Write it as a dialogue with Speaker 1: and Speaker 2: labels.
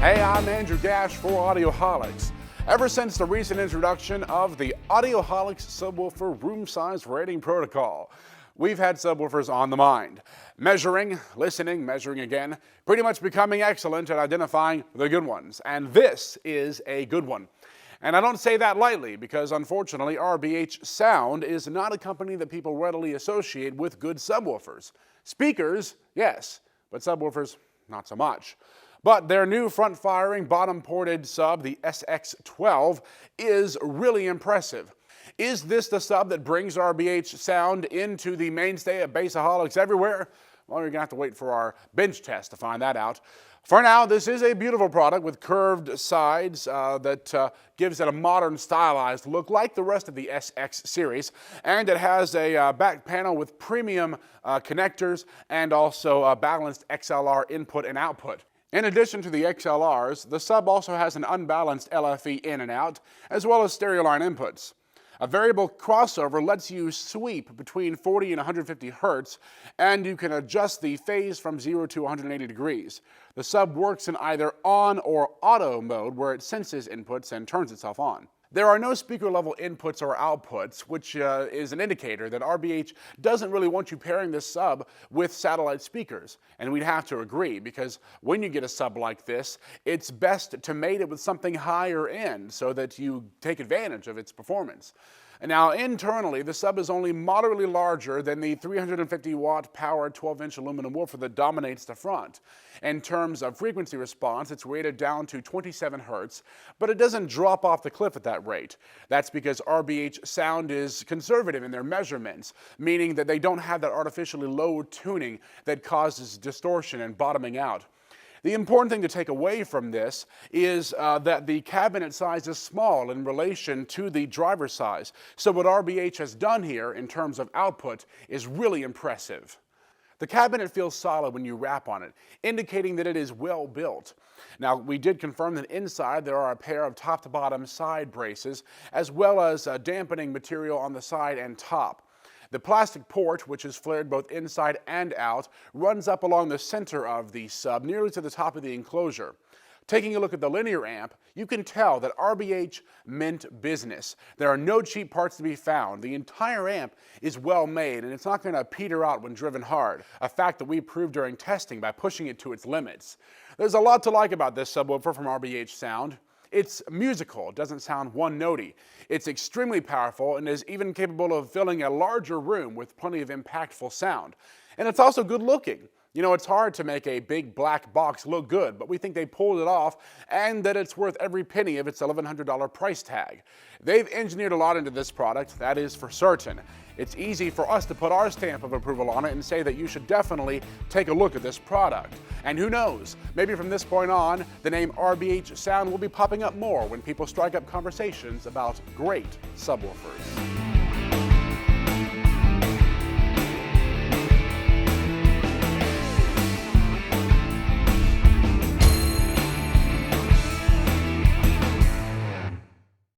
Speaker 1: Hey, I'm Andrew Dash for Audioholics. Ever since the recent introduction of the Audioholics Subwoofer room size rating protocol, we've had subwoofers on the mind. Measuring, listening, measuring again, pretty much becoming excellent at identifying the good ones. And this is a good one. And I don't say that lightly because, unfortunately, RBH Sound is not a company that people readily associate with good subwoofers. Speakers, yes, but subwoofers, not so much. But their new front-firing, bottom-ported sub, the SX-12, is really impressive. Is this the sub that brings RBH Sound into the mainstay of bassaholics everywhere? Well, you're going to have to wait for our bench test to find that out. For now, this is a beautiful product with curved sides that gives it a modern, stylized look like the rest of the SX series. And it has a back panel with premium connectors and also a balanced XLR input and output. In addition to the XLRs, the sub also has an unbalanced LFE in and out, as well as stereo line inputs. A variable crossover lets you sweep between 40 and 150 Hertz, and you can adjust the phase from 0 to 180 degrees. The sub works in either on or auto mode, where it senses inputs and turns itself on. There are no speaker-level inputs or outputs, which is an indicator that RBH doesn't really want you pairing this sub with satellite speakers. And we'd have to agree, because when you get a sub like this, it's best to mate it with something higher end so that you take advantage of its performance. And now, internally, the sub is only moderately larger than the 350-watt powered 12-inch aluminum woofer that dominates the front. In terms of frequency response, it's rated down to 27 Hertz, but it doesn't drop off the cliff at that rate. That's because RBH Sound is conservative in their measurements, meaning that they don't have that artificially low tuning that causes distortion and bottoming out. The important thing to take away from this is that the cabinet size is small in relation to the driver size. So what RBH has done here in terms of output is really impressive. The cabinet feels solid when you rap on it, indicating that it is well built. Now, we did confirm that inside there are a pair of top-to-bottom side braces, as well as dampening material on the side and top. The plastic port, which is flared both inside and out, runs up along the center of the sub, nearly to the top of the enclosure. Taking a look at the linear amp, you can tell that RBH meant business. There are no cheap parts to be found. The entire amp is well made, and it's not going to peter out when driven hard, a fact that we proved during testing by pushing it to its limits. There's a lot to like about this subwoofer from RBH Sound. It's musical, it doesn't sound one-notey. It's extremely powerful and is even capable of filling a larger room with plenty of impactful sound. And it's also good looking. You know, it's hard to make a big black box look good, but we think they pulled it off and that it's worth every penny of its $1,100 price tag. They've engineered a lot into this product, that is for certain. It's easy for us to put our stamp of approval on it and say that you should definitely take a look at this product. And who knows, maybe from this point on, the name RBH Sound will be popping up more when people strike up conversations about great subwoofers.